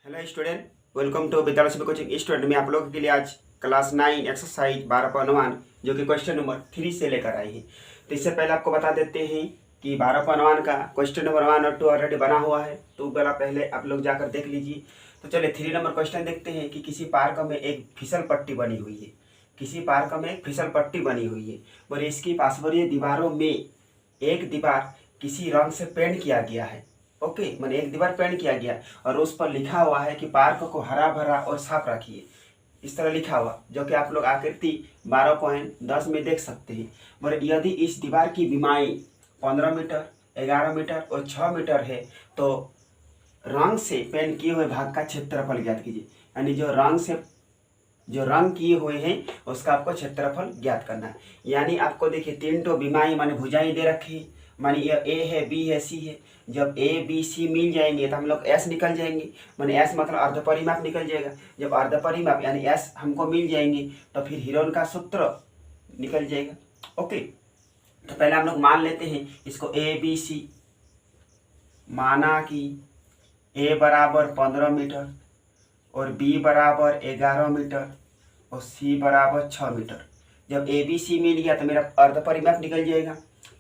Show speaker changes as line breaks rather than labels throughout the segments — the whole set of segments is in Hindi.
हेलो स्टूडेंट, वेलकम टू विद्यालय से कोचिंग। स्टूडेंट में आप लोगों के लिए आज क्लास 9 एक्सरसाइज 12 जो कि क्वेश्चन नंबर 3 से लेकर आई है। तो इससे पहले आपको बता देते हैं कि 12 का क्वेश्चन नंबर 1 और 2 ऑलरेडी बना हुआ है, तो वाला पहले आप लोग जाकर देख लीजिए। तो चलिए 3 नंबर क्वेश्चन देखते हैं कि किसी पार्क में एक फिसल पट्टी बनी हुई है। किसी पार्क में एक फिसल पट्टी बनी हुई है और इसकी पार्श्वीय दीवारों में एक दीवार किसी रंग से पेंट किया गया है। ओके, मैंने एक दीवार पेंट किया गया और उस पर लिखा हुआ है कि पार्क को हरा भरा और साफ रखिए। इस तरह लिखा हुआ, जो कि आप लोग आकृति 12.10 में देख सकते हैं। मगर यदि इस दीवार की विमाई 15 मीटर, 11 मीटर और 6 मीटर है तो रंग से पेंट किए हुए भाग का क्षेत्रफल ज्ञात कीजिए। यानी जो रंग किए हुए हैं उसका आपको क्षेत्रफल ज्ञात करना है। यानी आपको देखिए 3 तो विमाई माने भुजाएं दे रखी है। मानिए ए है, बी है, सी है। जब ए बी सी मिल जाएंगे तो हम लोग एस निकल जाएंगे। माने एस मतलब अर्धपरिमाप निकल जाएगा। जब अर्धपरिमाप यानी एस हमको मिल जाएंगे तो फिर हीरोन का सूत्र निकल जाएगा। ओके, तो पहले हम लोग मान लेते हैं इसको ए बी सी। माना कि ए बराबर 15 मीटर और बी बराबर 11 मीटर और सी बराबर 6 मीटर। जब ए बी सी मिल गया तो मेरा अर्धपरिमाप निकल जाएगा।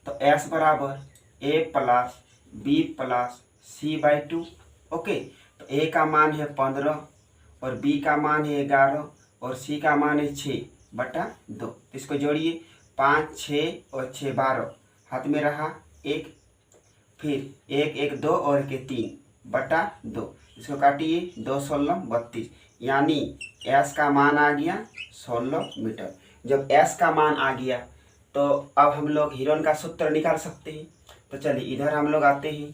तो एस बराबर A plus B plus C by 2। Okay, तो ए का मान है 15 और बी का मान है 11 और सी का मान है 6/2। इसको जोड़िए, 5 6 और 6 12, हाथ में रहा 1, फिर 1 1 2 और 1 3/2। इसको काटिए, 2 16 32। यानी एस का मान आ गया 16 मीटर। जब एस का मान आ गया तो अब हम लोग हीरोन का सूत्र निकाल सकते हैं। तो चलिए इधर हम लोग आते हैं।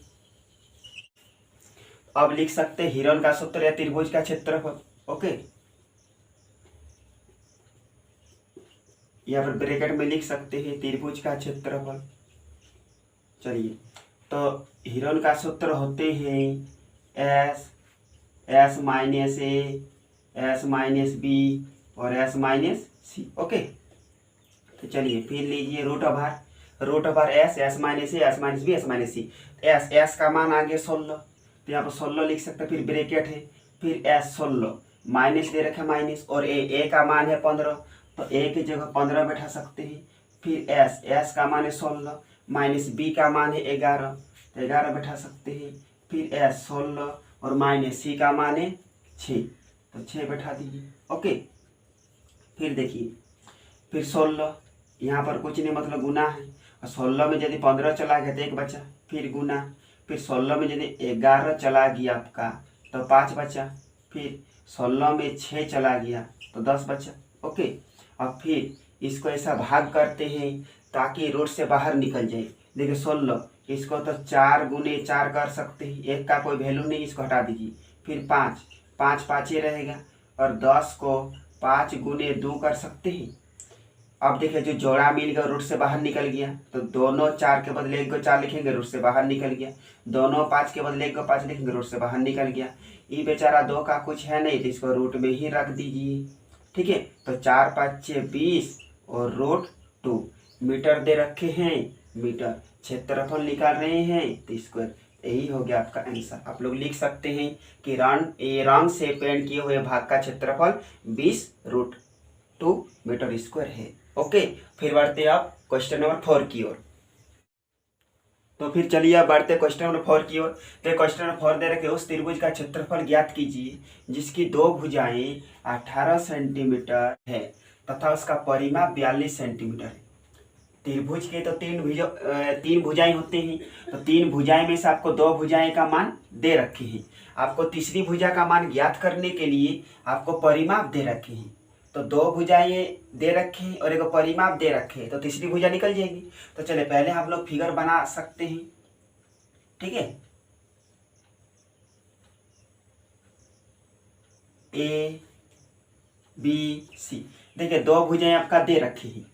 अब लिख सकते हैं हीरोन का सूत्र या त्रिभुज का क्षेत्रफल। ओके, यहाँ पर ब्रैकेट में लिख सकते हैं त्रिभुज का क्षेत्रफल। चलिए, तो हीरोन का सूत्र होते हैं S minus A, S minus B और एस माइनस सी। ओके, तो चलिए फिर लीजिए root over S minus A, S minus B, S minus C. S का मान आ गया 16, तो यहाँ पर 16 लिख सकते हैं। फिर ब्रैकेट है, फिर एस 16 माइनस दे रखे माइनस, और ए का मान है 15, तो ए की जगह 15 बैठा सकते हैं। फिर एस का मान है 16 माइनस बी का मान है 11, तो 11 बैठा सकते हैं। फिर एस 16 और माइनस सी का मान है 6, तो 6 बैठा दीजिए। ओके, फिर देखिए, फिर 16 यहाँ पर कुछ नहीं मतलब गुना है, और 16 में यदि 15 चला गया तो 1 बचा, फिर गुना। फिर 16 में यदि 11 चला गया आपका तो 5 बचा, फिर 16 में 6 चला गया तो 10 बचा। ओके, अब फिर इसको ऐसा भाग करते हैं ताकि रूट से बाहर निकल जाए। देखिए 16, इसको तो 4 गुने 4 कर सकते हैं, 1 का कोई वैल्यू नहीं, इसको हटा दीजिए। फिर 5 5 5 ही रहेगा, और 10 को 5 गुने 2 कर सकते हैं। अब देखिए जो जोड़ा मिल गया रूट से बाहर निकल गया, तो दोनों 4 के बदले 1 को 4 लिखेंगे, रूट से बाहर निकल गया। दोनों 5 के बदले 1 को 5 लिखेंगे, रूट से बाहर निकल गया। ये बेचारा 2 का कुछ है नहीं, तो इसको रूट में ही रख दीजिए। ठीक है, तो 4 5 6 20 और रूट 2 मीटर दे रखे हैं। मीटर क्षेत्रफल निकाल रहे हैं, तो इसको यही हो गया आपका आंसर। आप लोग लिख सकते हैं कि रंग से पेंट किए हुए भाग का क्षेत्रफल 20√2 मीटर स्क्वायर है। ओके, फिर बढ़ते आप क्वेश्चन नंबर 4 की ओर। तो फिर चलिए अब बढ़ते क्वेश्चन नंबर 4 की ओर। तो क्वेश्चन नंबर 4 दे रखे, उस त्रिभुज का क्षेत्रफल ज्ञात कीजिए जिसकी 2 भुजाएं 18 सेंटीमीटर है तथा उसका परिमाप 42 सेंटीमीटर है। त्रिभुज के तो 3 भुजाएं होते हैं, तो 3 भुजाएं में से आपको 2 भुजाएं का मान दे रखे हैं। आपको तीसरी भुजा का मान ज्ञात करने के लिए आपको परिमाप दे रखे हैं। तो 2 भुजाएं दे रखे हैं और एक परिमाप दे रखे हैं, तो तीसरी भुजा निकल जाएगी। तो चले पहले हम लोग फिगर बना सकते हैं। ठीक है, ए बी सी। देखिए 2 भुजाएं आपका दे रखी हैं,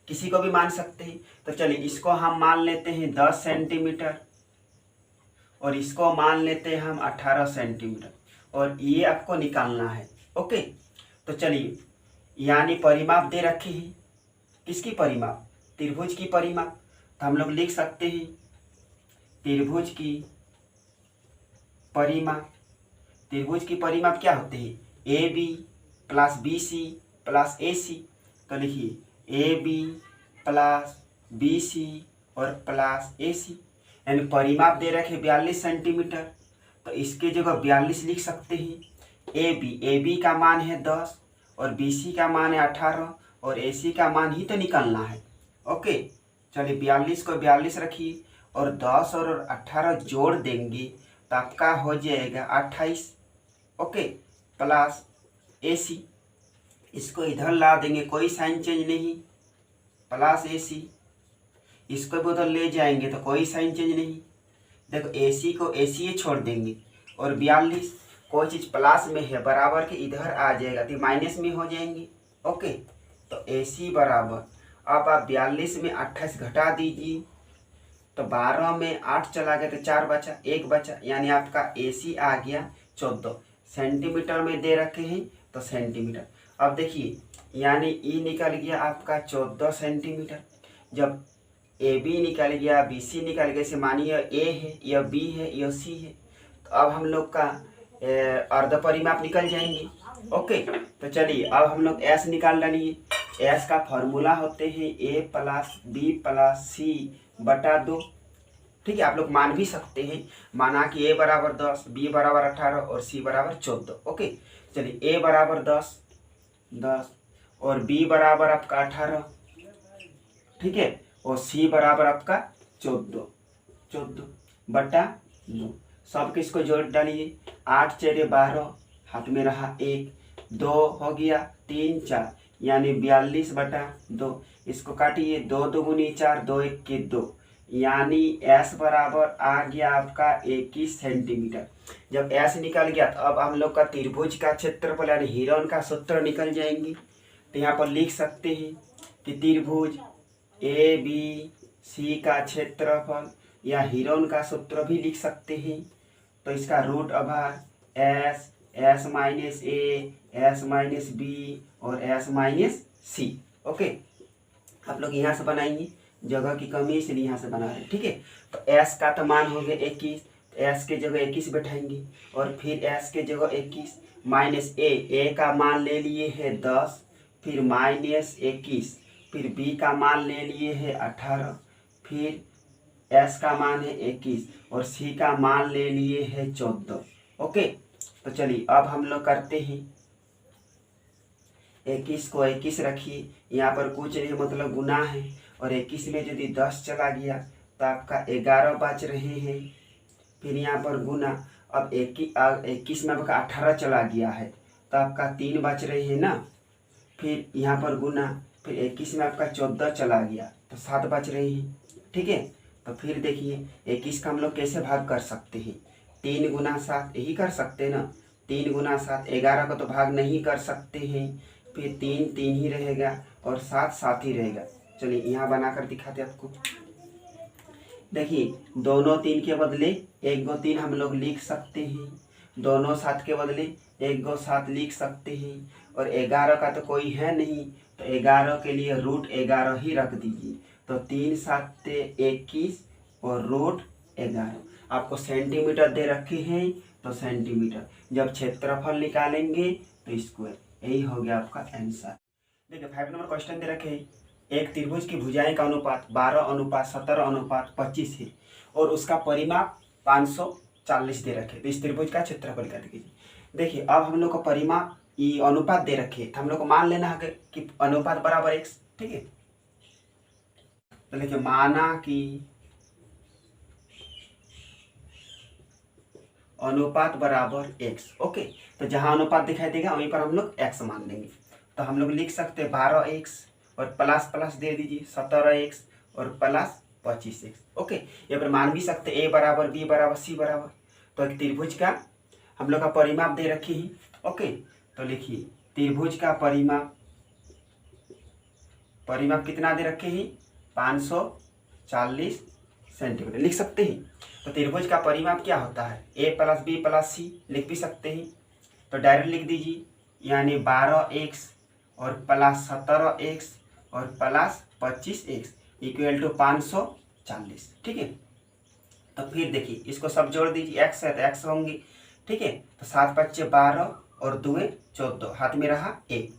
किसी को भी मान सकते हैं। तो चलिए इसको हम मान लेते हैं 10 सेंटीमीटर और इसको मान लेते हैं हम 18 सेंटीमीटर, और ये आपको निकालना है। ओके, तो चलिए यानी परिमाप दे रखे हैं। किसकी परिमाप? त्रिभुज की परिमाप। तो हम लोग लिख सकते हैं त्रिभुज की परिमाप त्रिभुज की परिमाप क्या होते हैं? A B plus B C plus A C. तो लिखिए A B plus B C और प्लस ए सी, यानी परिमाप दे रखे 42 सेंटीमीटर, तो इसके जगह 42 लिख सकते हैं। ए बी का मान है 10 और बी सी का मान है 18 और ए सी का मान ही तो निकालना है। ओके, चलिए 42 को 42 रखिए और 10 और 18 जोड़ देंगे तो आपका हो जाएगा 28। ओके, प्लस ए सी, इसको इधर ला देंगे, कोई साइन चेंज नहीं, प्लस ए सी, इसको भी उधर ले जाएंगे तो कोई साइन चेंज नहीं। देखो ए सी को ए सी छोड़ देंगे और 42 कोई चीज़ प्लस में है बराबर के इधर आ जाएगा तो माइनस में हो जाएंगे। ओके, तो ए सी बराबर, अब आप 42 में 28 घटा दीजिए तो 12 में 8 चला गया तो 4 बचा, 1 बचा, यानी आपका ए सी आ गया 14 सेंटीमीटर में दे रखे हैं तो सेंटीमीटर। अब देखिए यानी ई निकल गया आपका 14 सेंटीमीटर। जब ए बी निकल गया, बी सी निकल गया, जैसे मानिए ए है, यह बी है, यह सी है, तो अब हम लोग का अर्ध परिमाप निकल जाएंगे। ओके, तो चलिए अब हम लोग एस निकाल डालिए। एस का फॉर्मूला होते हैं ए प्लस बी प्लस सी बटा 2। ठीक है, आप लोग मान भी सकते हैं, माना कि ए बराबर 10, बी बराबर 18 और सी बराबर 14। ओके, चलिए ए बराबर 10 और बी बराबर आपका 18, ठीक है, और सी बराबर आपका 14 बटा 2। सब किसको जोड़ डालिए, 8 4 12, हाथ में रहा 1, 2 हो गया 3 4, यानी 42 बटा 2। इसको काटिए, 2 दूनी 4, 2 1 के 2, यानी एस बराबर आ गया आपका 21 सेंटीमीटर। जब एस निकल गया तो अब हम लोग का त्रिभुज का क्षेत्रफल यानी हीरोन का सूत्र निकल जाएंगे। तो यहाँ पर लिख सकते हैं कि त्रिभुज ए बी सी का क्षेत्रफल या हीरोन का सूत्र भी लिख सकते हैं। तो इसका रूट आभार S, S minus A, S minus B और एस माइनस सी। ओके, आप लोग यहाँ से बनाएंगे, जगह की कमी है इसलिए यहाँ से बना रहे हैं। ठीक है, तो एस का तो मान हो गया 21, एस के जगह 21 बैठाएंगे और फिर एस के जगह 21 माइनस ए का मान ले लिए है 10, फिर माइनस 21, फिर बी का मान ले लिए है 18, फिर एस का मान है 21 और सी का मान ले लिए है 14। ओके, तो चलिए अब हम लोग करते हैं। 21 को 21 रखिए, यहाँ पर कुछ नहीं मतलब गुना है, और 21 में यदि 10 चला गया तो आपका 11 बच रहे हैं, फिर यहाँ पर गुना। अब 21 में आपका 18 चला गया है तो आपका 3 बच रहे हैं ना, फिर यहाँ पर गुना, फिर 21 में आपका 14 चला गया तो 7 बच रहे हैं। ठीक है, तो फिर देखिए 21 का हम लोग कैसे भाग कर सकते हैं, 3 गुना 7 यही कर सकते हैं ना, 3 गुना 7, 11 का तो भाग नहीं कर सकते हैं, फिर 3 3 ही रहेगा और 7 7 ही रहेगा। चलिए यहाँ बनाकर दिखाते आपको। देखिए दोनों 3 के बदले 1 गो 3 हम लोग लिख सकते हैं, दोनों 7 के बदले 1 गो 7 लिख सकते हैं, और 11 का तो कोई है नहीं तो 11 के लिए रूट 11 ही रख दीजिए। तो 3 7 21 और रूट 11। आपको सेंटीमीटर दे रखे हैं तो सेंटीमीटर, जब क्षेत्रफल निकालेंगे तो स्क्वायर। यही हो गया आपका आंसर। देखिए 5 नंबर क्वेश्चन दे रखे हैं, एक त्रिभुज की भुजाएं का अनुपात 12:17:25 है और उसका परिमाप 540 दे रखे, तो इस त्रिभुज का क्षेत्रफल ज्ञात कीजिए। देखिए अब हम लोग को परिमाप ये अनुपात दे रखे तो हम लोग को मान लेना है कि अनुपात बराबर x। ठीक है, तो देखिए माना कि अनुपात बराबर x। ओके, तो जहां अनुपात दिखाई देगा वहीं पर हम लोग x मान लेंगे। तो हम लोग लिख सकते हैं 12x और प्लस प्लस दे दीजिए 17x और प्लस 25x। ओके, यहाँ पर मान भी सकते a बराबर b बराबर c बराबर। तो एक त्रिभुज का हम लोग का परिमाप दे रखी है। ओके, तो लिखिए त्रिभुज का परिमाप कितना दे रखे हैं, 540 सेंटीमीटर लिख सकते हैं। तो त्रिभुज का परिमाप क्या होता है, a प्लस बी प्लस सी लिख भी सकते हैं। तो डायरेक्ट लिख दीजिए, यानी 12x और प्लस 17x और प्लस 25x इक्वल टू 540। ठीक है, तो फिर देखिए इसको सब जोड़ दीजिए, x है तो x होंगे। ठीक है। तो 7 5 12 और 2 14, हाथ में रहा 1,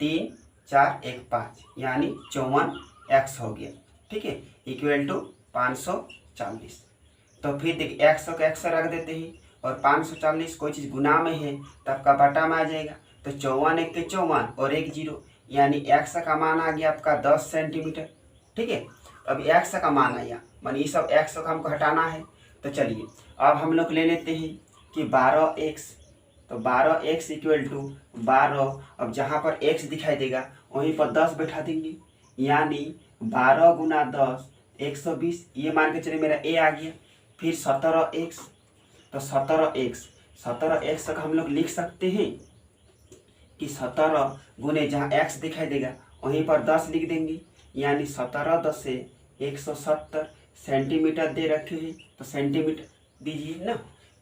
3 4 1 5, यानी 54x हो गया। ठीक है, इक्वल टू 540। तो फिर देखिए x को x रख देते हैं और 540 कोई चीज़ गुना में है तो आपका बटा में आ जाएगा। तो 54 1 के 54 और 1 0, यानी x का मान आ गया आपका 10 सेंटीमीटर। ठीक है, अब x का मान आया, मानी ये सब x को हमको हटाना है। तो चलिए अब हम लोग ले लेते हैं कि 12x, तो 12x इक्वल टू 12, अब जहाँ पर x दिखाई देगा वहीं पर 10 बैठा देंगे, यानी 12 गुना 10 120, ये मान के चलिए मेरा a आ गया। फिर 17x, तो 17x तक हम लोग लिख सकते हैं कि 17 गुने जहाँ x दिखाई देगा वहीं पर 10 लिख देंगे, यानी 17 10 से 170 सेंटीमीटर दे रखे हैं, तो सेंटीमीटर दीजिए ना।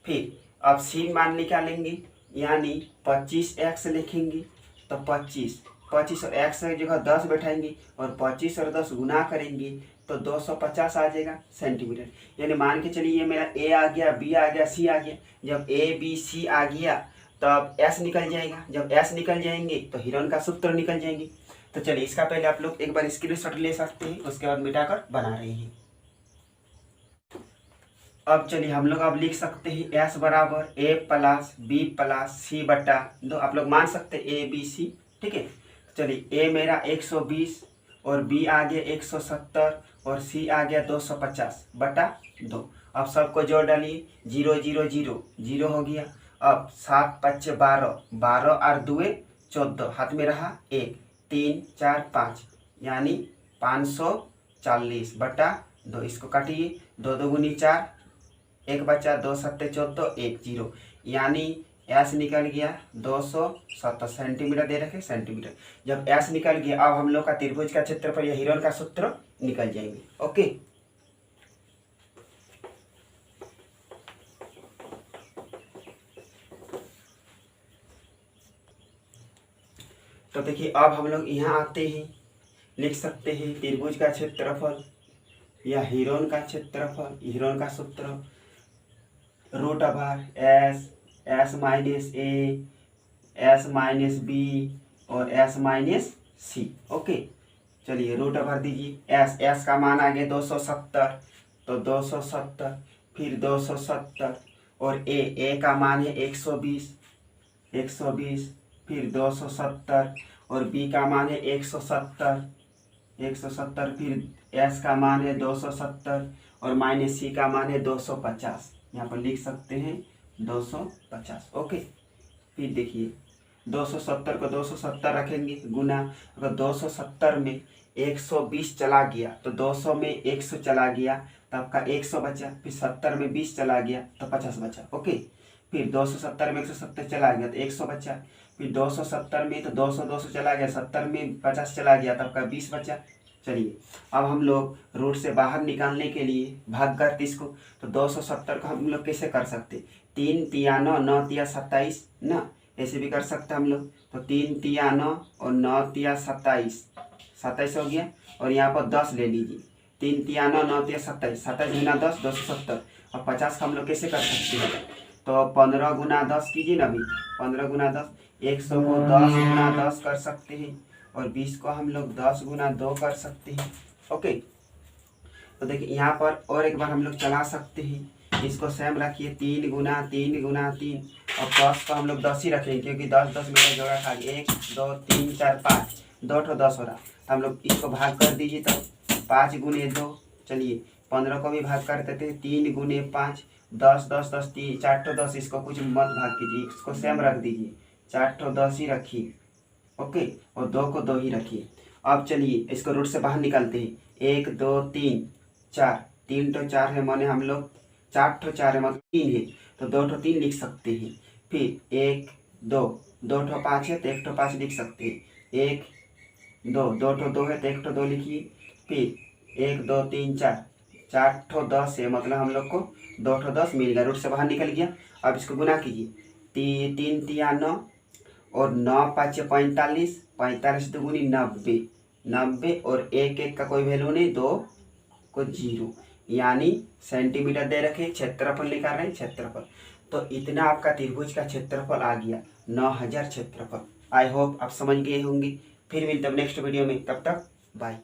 फिर अब c मान निकालेंगे, यानी 25x लिखेंगे। तो 25 और x की जगह 10 बैठाएंगे और 25 और 10 गुना करेंगे तो 250 आ जाएगा सेंटीमीटर। यानी मान के चलिए ये मेरा a आ गया, b आ गया, c आ गया। जब a b c आ गया तब s निकल जाएगा, जब s निकल जाएंगे तो हिरन का सूत्र निकल जाएंगे। तो चलिए इसका पहले आप लोग एक बार स्क्रीनशॉट ले सकते हैं, उसके बाद मिटाकर बना रहे हैं। अब चलिए हम लोग अब लिख सकते हैं s बराबर a plus b plus c बटा 2, आप लोग मान सकते हैं a b c। ठीक है, चलिए a मेरा 120 और b आ गया 170 और c आ गया 250 बटा 2। अब सबको जोड़ डालिए, 0 0 0 0 हो गया। अब 7 5 12, 12 और 2 14, हाथ में रहा 1, 3 4 5, यानी 540 बटा 2। इसको काटिए, 2 2 गुनी 4, 1 बचा, 2 7 14 1 0, यानी एस निकल गया 270 सेंटीमीटर दे रखे सेंटीमीटर। जब एस निकल गया अब हम लोग का त्रिभुज का क्षेत्रफल या हिरन का सूत्र निकल जाएंगे। ओके, तो देखिए अब हम लोग यहाँ आते हैं, लिख सकते हैं त्रिभुज का क्षेत्रफल या हिरन का क्षेत्रफल, हिरन का सूत्र root over S minus A, S minus B और एस माइनस सी। ओके, चलिए रूट ओवर दीजिए, एस का मान आ गया 270, तो 270, फिर 270 और ए का मान है 120, फिर 270 और बी का मान है 170, फिर एस का मान है 270 और माइनस सी का मान है 250। यहाँ पर लिख सकते हैं 250। ओके, फिर देखिए 270 को 270 रखेंगे गुना, अगर 270 में 120 चला गया तो 200 में 100 चला गया तो आपका 100 बचा, फिर 70 में 20 चला गया तो 50 बचा। ओके, फिर 270 में 170 चला गया तो 100 बचा, फिर 270 में तो 200 चला गया, 70 में 50 चला गया तो आपका 20 बचा। चलिए अब हम लोग रूट से बाहर निकालने के लिए भाग कर 30 को, तो 270 को हम लोग कैसे कर सकते, 3 तिया 9, 9 तिया 27 ना, ऐसे भी कर सकते हम लोग। तो 3 तिया 9 और 9 तिया 27, 27 हो गया। और यहाँ पर 10 ले लीजिए, 3 तिया 9, 9 तिया 27, 27 गुना 10 270। और 50 का हम लोग कैसे कर सकते हैं, तो 15 गुना 10 कीजिए ना, अभी 15 गुना 10, 100 को 10 गुना 10 कर सकते हैं और 20 को हम लोग 10 गुना 2 कर सकते हैं। ओके, तो देखिए यहाँ पर और एक बार हम लोग चला सकते हैं, इसको सेम रखिए, 3 गुना 3 गुना 3 और 10 को हम लोग 10 ही रखेंगे क्योंकि 10 10 मेरा जोड़ा खा गया, 1 2 3 4 5, 2 ठो 10 हो रहा। तो हम लोग इसको भाग कर दीजिए, तो 5 गुने 2, चलिए 15 को भी भाग कर देते हैं, 3 गुने 5, 10 10 10 3 4 ठो 10, इसको कुछ मत भाग कीजिए, इसको सेम रख दीजिए, 4 ठो 10 ही रखिए। ओके, और 2 को 2 ही रखिए। अब चलिए इसको रूट से बाहर निकालते हैं, 1 2 3 4, 3 ठो 4 है, माने हम लोग 4 ठो 4 है मतलब 3 है, तो 2 ठो 3 लिख सकते हैं। फिर 1 2, 2 ठो 5 है तो 1 ठो 5 लिख सकते हैं, 1 2, 2 ठो 2 है तो 1 ठो 2 लिखिए। फिर 1 2 3 4, 4 ठो 10 है, मतलब हम लोग को 2 ठो 10 मिल गया, रूट से बाहर निकल गया। अब इसको गुना कीजिए, 3 तिया 9 और 9 5 45, 45 दुगुनी 90, 90 और 1 1 का कोई वैल्यू नहीं, 2 को 0, यानी सेंटीमीटर दे रखे, क्षेत्रफल निकाल रहे हैं क्षेत्रफल। तो इतना आपका त्रिभुज का क्षेत्रफल आ गया 9000 क्षेत्रफल। आई होप आप समझ गए होंगे। फिर मिलते हैं नेक्स्ट वीडियो में, तब तक बाय।